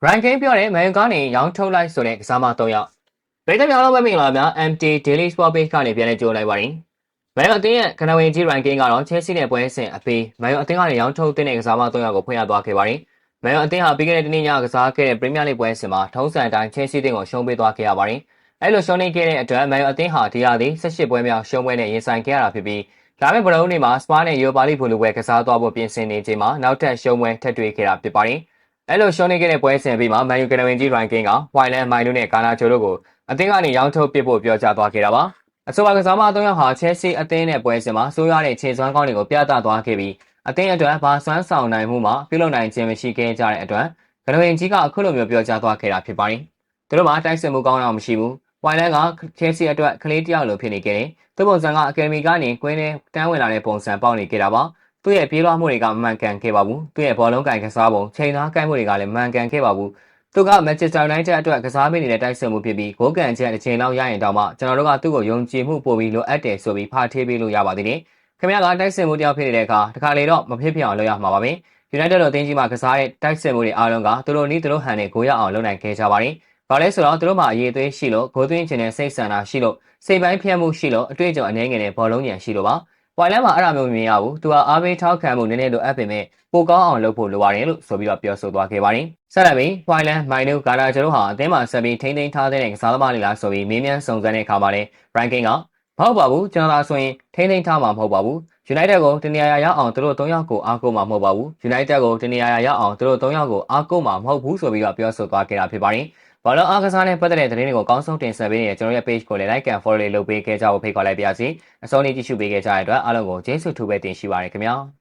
ranking ပြောတဲ့မန်ယူကနေရောင်းထုတ်လိုက်ဆိုတဲ့ကစားမ3ယောက်ပြည်သက်များလုံးပဲမင်္ဂလာများ MT Daily Sport Page ကနေပြန်လည်ကြိုလိုက်ပါတယ်။မန်ယူအသင်းရဲ့ကနဝင်ကြီး ranking ကတော့ Chelsea နဲ့ပွဲစဉ်အပြီးမန်ယူအသင်းကနေရောင်းထုတ်တဲ့ကစားမ3ယောက်ကိုဖွင့်ရသွားခဲ့ပါတယ်။မန်ယူအသင်းဟာပြီးခဲ့တဲ့တနင်္လာညကစားခဲ့တဲ့ Premier League ပွဲစဉ်မှာထုံးစံအတိုင်း Chelsea အသင်းကိုရှုံးပေးသွားခဲ့ရပါတယ်။အဲလိုရှုံးနေခဲ့တဲ့အတွက်မန်ယူအသင်းဟာဒီရာသီ18ပွဲမြောက်ရှုံးပွဲနဲ့ရင်ဆိုင်ခဲ့ရတာဖြစ်ပြီးလာမယ့်ဗရုံးနေ့မှာစပါးနဲ့ Europa League ဘူလူပွဲကစားသွားဖို့ပြင်ဆင်နေချိန်မှာနောက်ထပ်ရှုံးပွဲထပ်တွေ့ခဲ့တာဖြစ်ပါတယ်။အဲလိုရှုံးနေခဲ့တဲ့ပွဲစဉ်ပြီးမှမန်ယူကနဝင်ကြီး ranking က Wyland မိုင်လူနဲ့ကာနာချိုတို့ကိုအသင်းကနေရောင်းထုတ်ပစ်ဖို့ပြောကြားသွားခဲ့တာပါ။အဆိုပါကစားမ3ယောက်ဟာ Chelsea အသင်းနဲ့ပွဲစဉ်မှာဆိုးရွားတဲ့ခြေစွမ်းကောင်းတွေကိုပြသသွားခဲ့ပြီးအသင်းအတွက်ဘာစွမ်းဆောင်နိုင်မှုမှပြုလုပ်နိုင်ခြင်းမရှိခဲ့ကြတဲ့အတွက်ကနဝင်ကြီးကအခုလိုမျိုးပြောကြားသွားခဲ့တာဖြစ်ပါတယ်။သူတို့မှာတိုက်စစ်မှုကောင်းတော့မရှိဘူး။ Wyland က Chelsea အတွက်ကလေးတယောက်လိုဖြစ်နေခဲ့တယ်။သူ့ပုံစံကအကယ်ဒမီကနေကွင်းနဲ့တန်းဝင်လာတဲ့ပုံစံပေါက်နေခဲ့တာပါ။သူ့ရဲ့ပြေးလွှားမှုတွေကမမှန်ကန်ခဲ့ပါဘူး။သူ့ရဲ့ဘောလုံးကင်ကစားပုံချိန်သားကိုက်မှုတွေကလည်းမှန်ကန်ခဲ့ပါဘူး။သူက Manchester United အတွက်ကစားပေးနေတဲ့တိုက်စစ်မှုဖြစ်ပြီးဂိုးကန်ချက်တစ်ချိန်လောက်ရရင်တောင်မှကျွန်တော်တို့ကသူ့ကိုယုံကြည်မှုပို့ပြီးလိုအပ်တယ်ဆိုပြီးဖာထေးပေးလို့ရပါသေးတယ်။ခင်ဗျားကတိုက်စစ်မှုတယောက်ဖြစ်နေတဲ့အခါတခါလေတော့မဖြစ်ဖြစ်အောင်လုပ်ရမှာပါပဲ။ United တို့အသင်းကြီးမှာကစားတဲ့တိုက်စစ်မှုတွေအားလုံးကသူတို့နီးသူတို့ဟန်နဲ့ဂိုးရအောင်လုပ်နိုင်ခဲ့ကြပါတယ်။ဘာလဲဆိုတော့သူတို့မှာအရေးသွေးရှိလို့ဂိုးသွင်းခြင်းနဲ့စိတ်ဆန္ဒရှိလို့စိတ်ပိုင်းဖြတ်မှုရှိလို့အတွေ့အကြုံအနေငယ်နဲ့ဘောလုံးဉာဏ်ရှိလို့ပါ။ဝိုင်လန်မှာအဲ့ဒါမျိုးမမြင်ရဘူး။သူကအားပေးထောက်ခံမှုနည်းနည်းလိုအပ်ပေမဲ့ပိုကောင်းအောင်လုပ်ဖို့လိုပါတယ်လို့ဆိုပြီးတော့ပြောဆိုသွားခဲ့ပါတယ်။ဆက်လက်ပြီးဝိုင်လန်မိုင်နူဂါနာကျတို့ဟာအသင်းမှာဆက်ပြီးထိန်းသိမ်းထားတဲ့ကစားသမားတွေလားဆိုပြီးမေးမြန်းစုံစမ်းတဲ့အခါမှာလည်း ranking ကမဟုတ်ပါဘူးကျွန်တော်သာဆိုရင်ထိန်းသိမ်းထားမှာမဟုတ်ပါဘူး။ United ကိုတနေရာရောက်အောင်သူတို့3ယောက်ကိုအားကိုးမှာမဟုတ်ပါဘူး။ United ကိုတနေရာရောက်အောင်သူတို့3ယောက်ကိုအားကိုးမှာမဟုတ်ဘူးဆိုပြီးတော့ပြောဆိုသွားခဲ့တာဖြစ်ပါတယ်။ဘာလို့အားကစားနဲ့ပတ်သက်တဲ့သတင်းတွေကိုအကောင်းဆုံးတင်ဆက်ပေးနေတဲ့ကျွန်တော်ရဲ့ page ကိုလည်း like and follow လေးလုပ်ပေးခဲ့ကြဖို့ဖိတ်ခေါ်လိုက်ပါရစေ။အဆုံးထိကြည့်ရှုပေးခဲ့ကြတဲ့အတွက်အားလုံးကိုကျေးဇူးထူးပဲတင်ရှိပါရခင်ဗျာ။